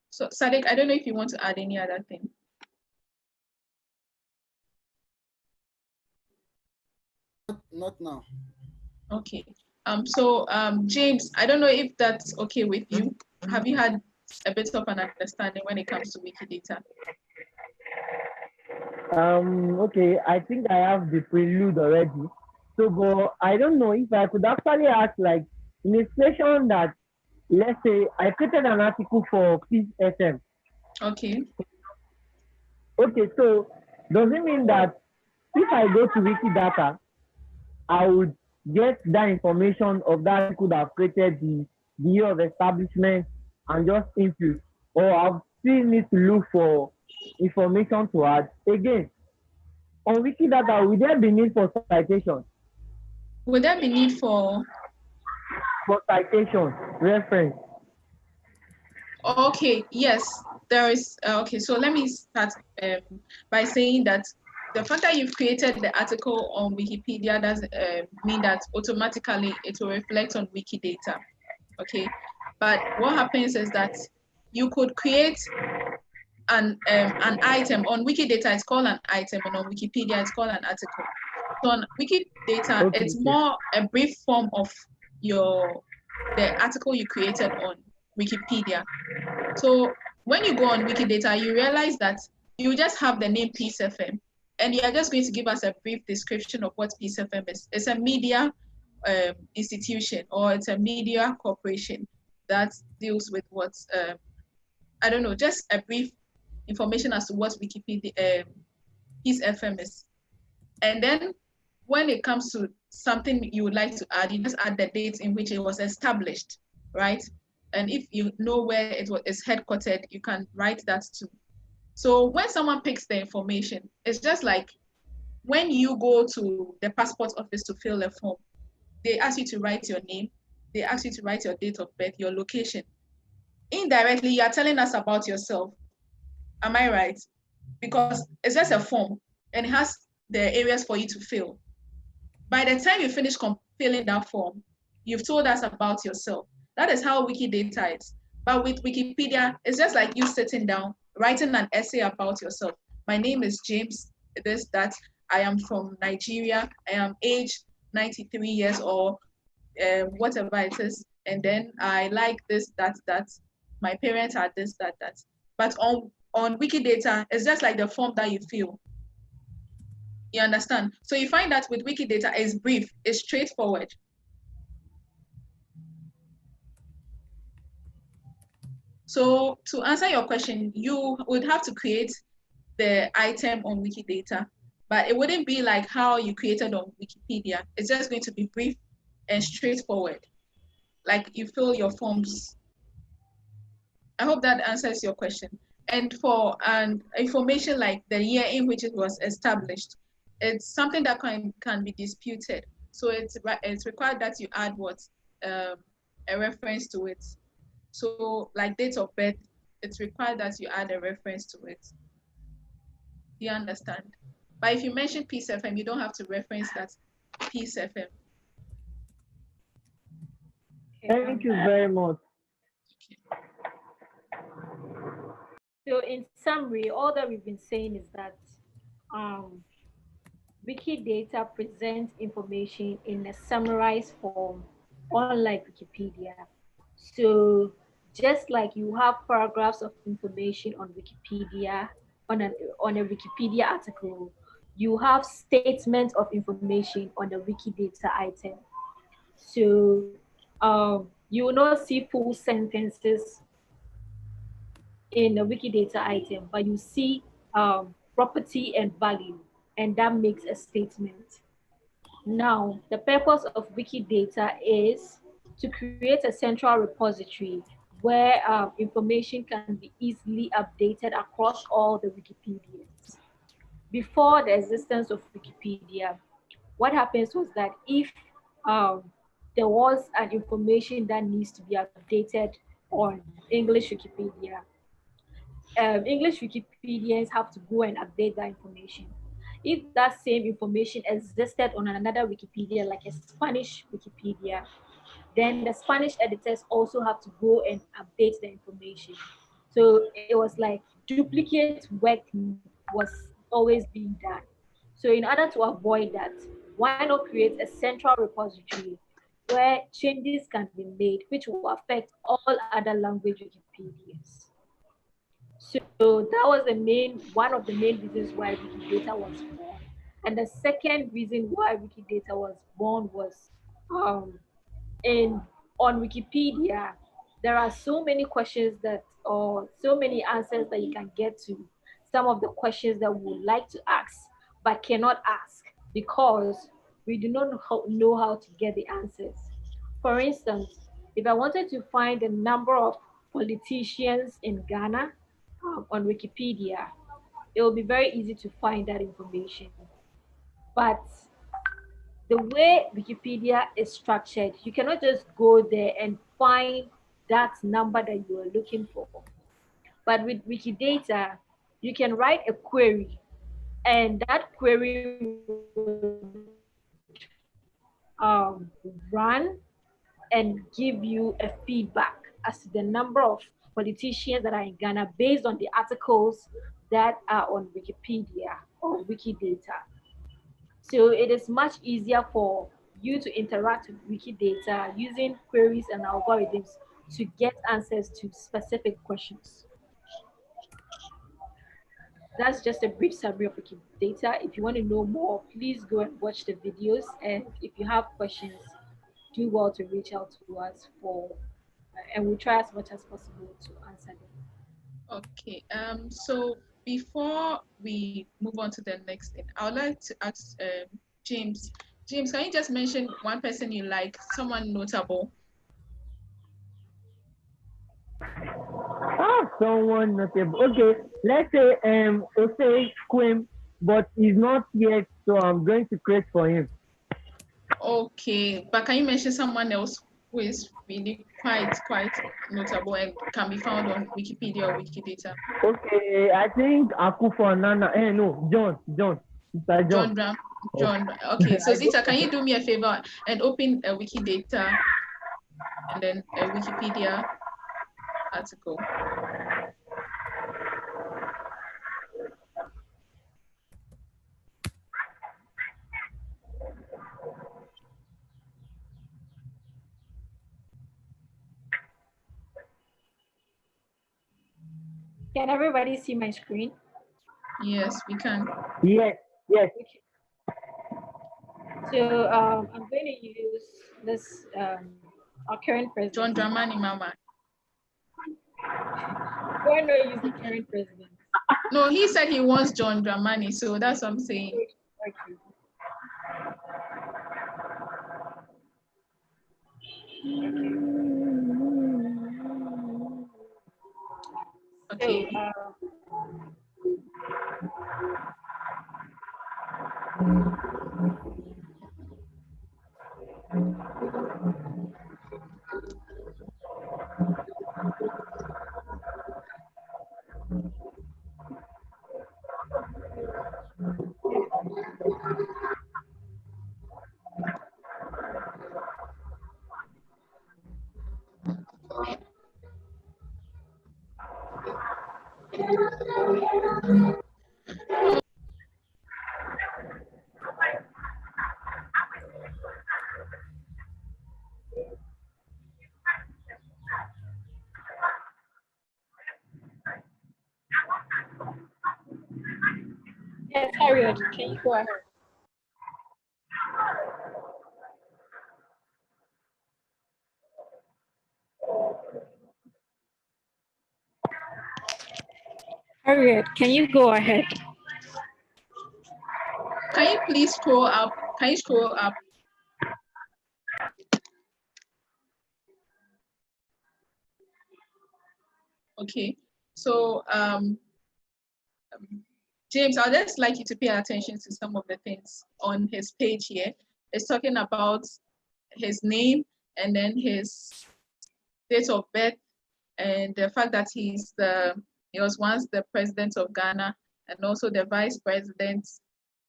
So Sadiq, I don't know if you want to add any other thing. Not now. Okay. James, I don't know if that's okay with you. Have you had a bit of an understanding when it comes to Wikidata? Okay, I think I have the prelude already. So, but I don't know if I could actually ask, like, in a situation that, let's say, I created an article for Peace FM. Okay. Okay, so does it mean that if I go to Wikidata, I would get that information of that article that I've created, the year of establishment, and just input, or I still need to look for information to add again? On Wikidata, will there be need for citation? Would there be need for citation, reference? Okay, yes, there is. Okay, so let me start by saying that the fact that you've created the article on Wikipedia doesn't mean that automatically it will reflect on Wikidata. Okay, but what happens is that you could create an item on Wikidata. It's called an item, and on Wikipedia it's called an article. So on Wikidata, Okay, it's more a brief form of the article you created on Wikipedia. So when you go on Wikidata, you realize that you just have the name Peace FM, and you are just going to give us a brief description of what Peace FM is. It's a media institution, or it's a media corporation that deals with what, I don't know, just a brief information as to what Wikipedia Peace FM is. And then when it comes to something you would like to add, you just add the date in which it was established, right? And if you know where is headquartered, you can write that too. So when someone picks the information, it's just like when you go to the passport office to fill a form, they ask you to write your name, they ask you to write your date of birth, your location. Indirectly, you are telling us about yourself. Am I right? Because it's just a form and it has the areas for you to fill. By the time you finish filling that form, you've told us about yourself. That is how Wikidata is. But with Wikipedia, it's just like you sitting down, writing an essay about yourself. My name is James, this, that. I am from Nigeria. I am aged 93 years or whatever it is. And then I like this, that, that. My parents are this, that, that. But on Wikidata, it's just like the form that you fill. You understand? So you find that with Wikidata, it's brief, it's straightforward. So to answer your question, you would have to create the item on Wikidata. but it wouldn't be like how you created on Wikipedia. It's just going to be brief and straightforward. Like you fill your forms. I hope that answers your question. And for information like the year in which it was established, it's something that can be disputed. So it's required that you add um, a reference to it. So like date of birth, it's required that you add a reference to it. Do you understand? But if you mention Peace FM, you don't have to reference that Peace FM. Okay, Thank you very much. so in summary, all that we've been saying is that um, Wikidata presents information in a summarized form, unlike Wikipedia. So just like you have paragraphs of information on Wikipedia, on a Wikipedia article, you have statements of information on the Wikidata item. So you will not see full sentences in a Wikidata item, but you see property and value, and that makes a statement. Now, the purpose of Wikidata is to create a central repository where information can be easily updated across all the Wikipedias. Before the existence of Wikipedia, what happens was that if um, there was an information that needs to be updated on English Wikipedia, English Wikipedians have to go and update that information. If that same information existed on another Wikipedia, like a Spanish Wikipedia, then the Spanish editors also have to go and update the information. So it was like duplicate work was always being done. So in order to avoid that, why not create a central repository where changes can be made which will affect all other language Wikipedias? So that was one of the main reasons why Wikidata was born. And the second reason why Wikidata was born was um, in on Wikipedia, there are so many questions or so many answers that you can get to some of the questions that we would like to ask, but cannot ask because we do not know how to get the answers. For instance, if I wanted to find the number of politicians in Ghana on Wikipedia, it will be very easy to find that information. But the way Wikipedia is structured, you cannot just go there and find that number that you are looking for. But with Wikidata, you can write a query, and that query would run and give you a feedback as to the number of politicians that are in Ghana based on the articles that are on Wikipedia or Wikidata. So it is much easier for you to interact with Wikidata using queries and algorithms to get answers to specific questions. That's just a brief summary of Wikidata. If you want to know more, please go and watch the videos. And if you have questions, do well to reach out to us and we'll try as much as possible to answer them. Okay. So before we move on to the next thing, I would like to ask James. James, can you just mention one person you like, someone notable? Someone notable. Okay, let's say Osei Quim, but he's not yet, so I'm going to create for him. Okay, but can you mention someone else who is really quite notable and can be found on Wikipedia or Wikidata? Okay, I think Akufo Nana. No, John, Mr. John. John. Okay, so Zita, can you do me a favor and open a Wikidata and then a Wikipedia article? Can everybody see my screen? Yes, we can. Yes. Okay. So I'm going to use this our current president. John Dramani Mama. Why not use the current president? No, he said he wants John Dramani, so that's what I'm saying. Okay. Yes, Harriet, can you go ahead? Harriet, can you go ahead? Can you please scroll up? Can you scroll up? Okay. So James, I'd just like you to pay attention to some of the things on his page here. It's talking about his name and then his date of birth and the fact that he was once the president of Ghana and also the vice president.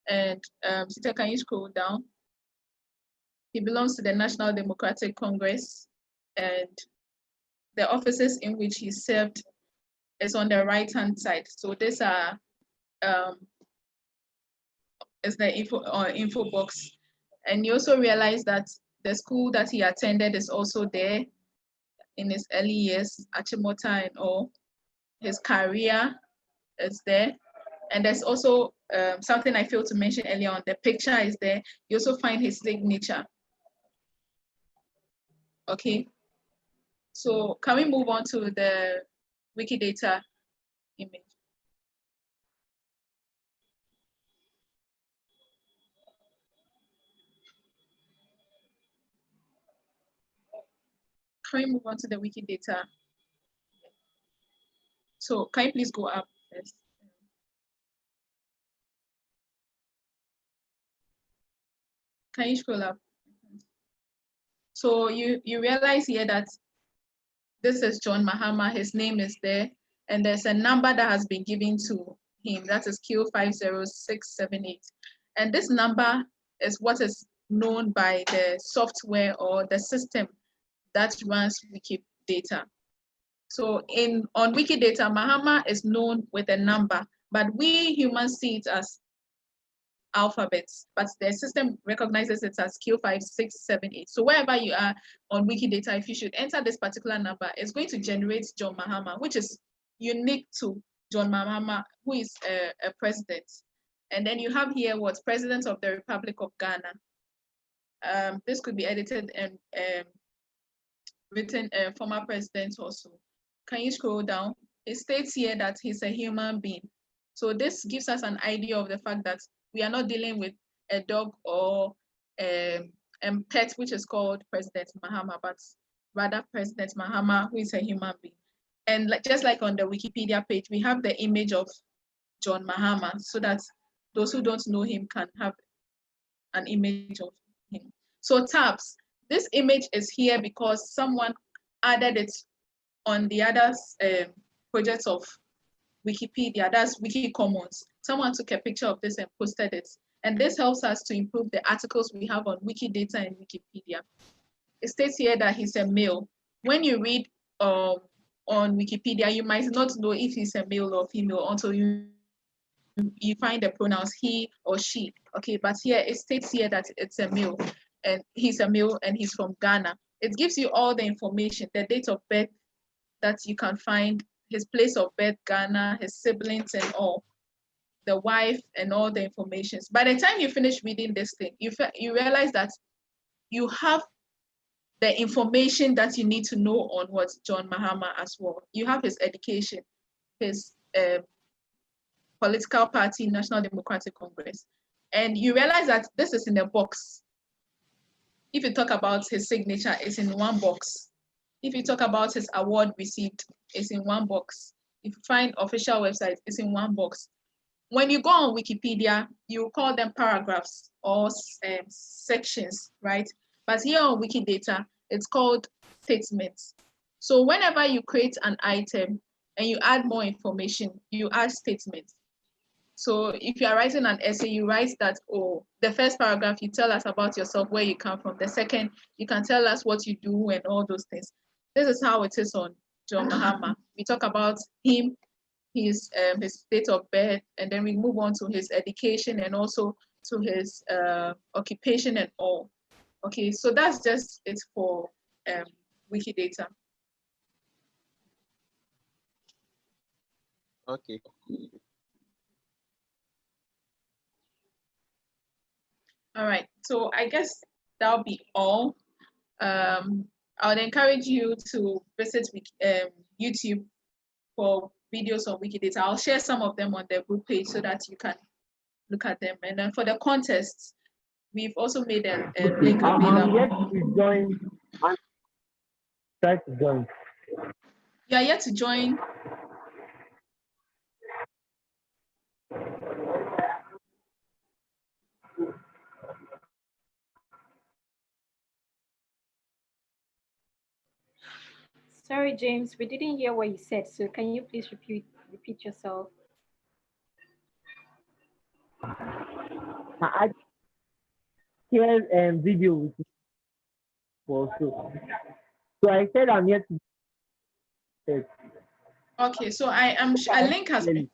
And Sita, can you scroll down? He belongs to the National Democratic Congress, and the offices in which he served is on the right-hand side. So these are is the info box. And you also realize that the school that he attended is also there in his early years, Achimota and all. His career is there. And there's also something I failed to mention earlier on. The picture is there. You also find his signature. Okay. So can we move on to the Wikidata image? Can we move on to the Wikidata? So can you please go up first? Can you scroll up? So you realize here that this is John Mahama, his name is there, and there's a number that has been given to him, that is Q50678. And this number is what is known by the software or the system that runs Wikidata. So on Wikidata, Mahama is known with a number, but we humans see it as alphabets, but the system recognizes it as Q5678. So wherever you are on Wikidata, if you should enter this particular number, it's going to generate John Mahama, which is unique to John Mahama, who is a president. And then you have here what's President of the Republic of Ghana. This could be edited and written former president also. Can you scroll down? It states here that he's a human being. So this gives us an idea of the fact that we are not dealing with a dog or a pet, which is called President Mahama, but rather President Mahama, who is a human being. And just like on the Wikipedia page, we have the image of John Mahama so that those who don't know him can have an image of him. So tabs, this image is here because someone added it on the other projects of Wikipedia, that's Wikicommons. Someone took a picture of this and posted it. And this helps us to improve the articles we have on Wikidata and Wikipedia. It states here that he's a male. When you read on Wikipedia, you might not know if he's a male or female until you find the pronouns he or she. Okay, but here it states here that it's a male and he's a male and he's from Ghana. It gives you all the information, the date of birth that you can find, his place of birth, Ghana, his siblings and all, the wife and all the information. By the time you finish reading this thing, you realize that you have the information that you need to know on what John Mahama as well. You have his education, his political party, National Democratic Congress. And you realize that this is in a box. If you talk about his signature, it's in one box. If you talk about his award received, it's in one box. if you find official websites, it's in one box. When you go on Wikipedia, you call them paragraphs or sections, right? But here on Wikidata, it's called statements. So whenever you create an item and you add more information, you add statements. So if you are writing an essay, you write that, oh, the first paragraph, you tell us about yourself, where you come from. The second, you can tell us what you do and all those things. This is how it is on John Mahama. We talk about him, his date of birth, and then we move on to his education and also to his occupation and all. Okay, so that's just it for Wikidata. Okay. All right, so I guess that'll be all. I would encourage you to visit YouTube for videos on Wikidata. I'll share some of them on the group page so that you can look at them. And then for the contests, we've also made a link I'm yet available. to join. I'm trying to join. You are yet to join. Sorry, James, we didn't hear what you said. So can you please repeat yourself? I share video with you also. So I said I'm yet to. Okay, so a link has been.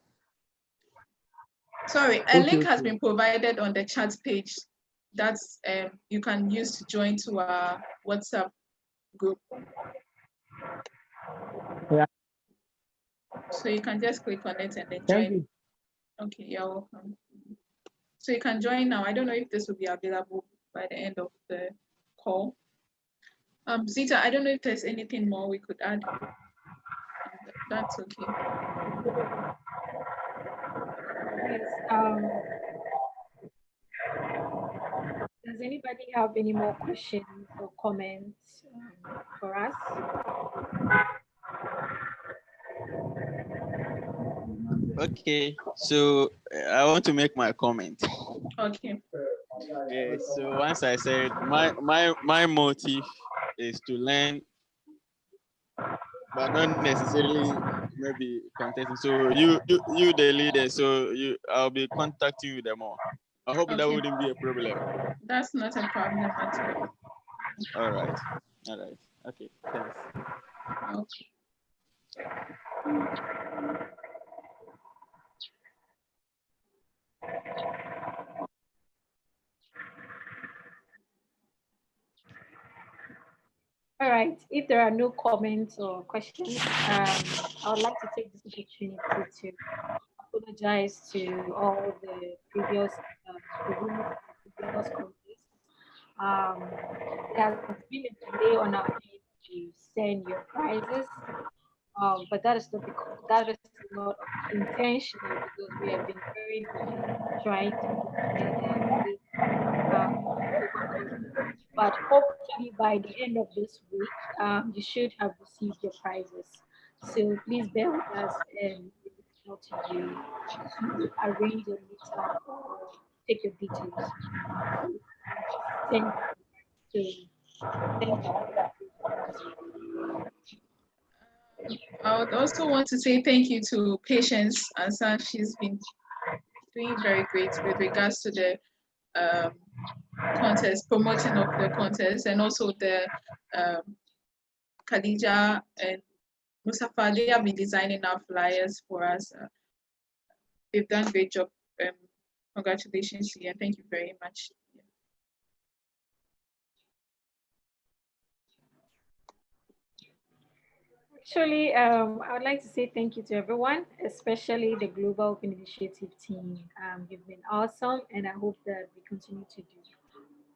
Sorry, a Okay, link has okay. been provided on the chat page. That's you can use to join to our WhatsApp group. Yeah. So you can just click on it and then Thank join. you. Okay, you're welcome. So you can join now. I don't know if this will be available by the end of the call. Zita, I don't know if there's anything more we could add. That's okay. Yes. Does anybody have any more questions or comments for us? Okay, so I want to make my comment. Okay. Yeah, so once I said my motive is to learn, but not necessarily maybe contesting. So you the leader, so I'll be contacting you the more. I hope that Okay. wouldn't be a problem. That's not a problem at all. All right. Okay, thanks. Okay. All right. If there are no comments or questions, I would like to take this opportunity to apologize to all the previous the winners of the previous contest. There has been a delay on our end to send your prizes, but that is not intentional because we have been very busy trying to put together this global contest. But hopefully by the end of this week, you should have received your prizes. So please bear with us and we reach out to you to arrange a meetup or take your details. So thank you. Thank you for your patience. I would also want to say thank you to Patience Asa. She's been doing very great with regards to the contest, promoting of the contest, and also the Khadija and Mustafa. They have been designing our flyers for us. They've done a great job. Congratulations to you and thank you very much. Actually, I would like to say thank you to everyone, especially the Global Open Initiative team. You've been awesome, and I hope that we continue to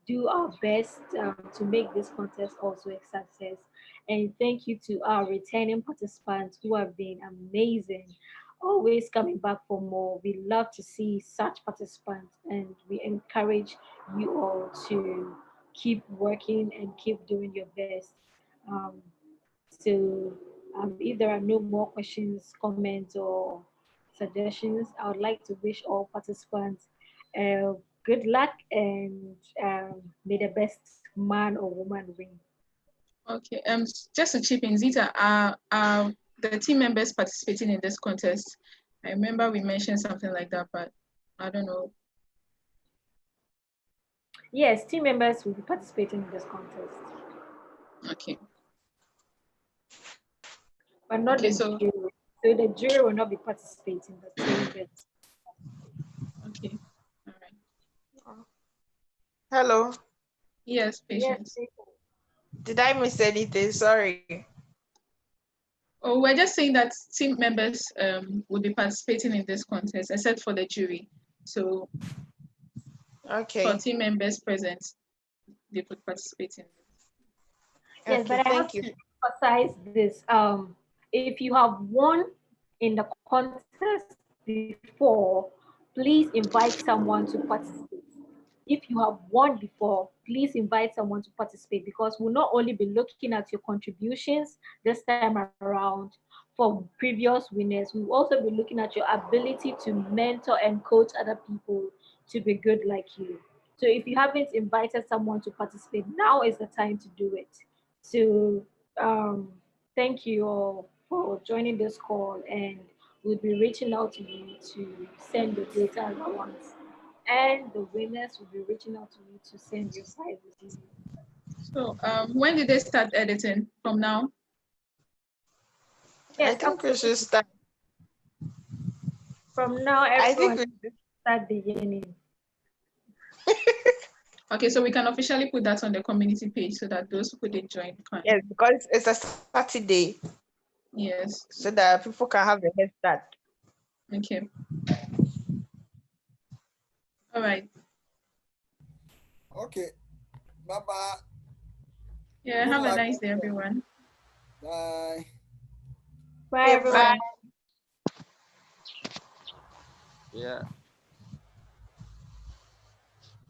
do our best to make this contest also a success. And thank you to our returning participants who have been amazing, always coming back for more. We love to see such participants, and we encourage you all to keep working and keep doing your best. Um, so If there are no more questions, comments, or suggestions, I would like to wish all participants good luck and may the best man or woman win. Okay. Just to chip in, Zita, are the team members participating in this contest? I remember we mentioned something like that, but I don't know. Yes, team members will be participating in this contest, Okay. but not Okay. the So jury. So the jury will not be participating. The team members. okay. All right. Hello. Yes, Yes. patience. Did I miss anything? Sorry. Oh, we're just saying that team members will be participating in this contest, except for the jury. So for Okay. team members present, they could participate in it. Yes, Okay, but I have thank you. to emphasize this. If you have won in the contest before, please invite someone to participate. If you have won before, please invite someone to participate because we'll not only be looking at your contributions this time around for previous winners, we'll also be looking at your ability to mentor and coach other people to be good like you. So if you haven't invited someone to participate, now is the time to do it. So thank you all for joining this call, and we'll be reaching out to you to send your data allowance, and the winners will be reaching out to you to send your prizes to you. So when did they start editing? From now? I Yes, think we should start. from now I think everyone we should. start beginning. Okay, so we can officially put that on the community page so that those who didn't join can. Yes, because it's a Saturday, Yes. so that people can have a head start. Okay. All right. Okay. Bye bye. Yeah, Good have a luck. nice day, everyone. Bye. Bye, Okay, everyone. bye. Yeah.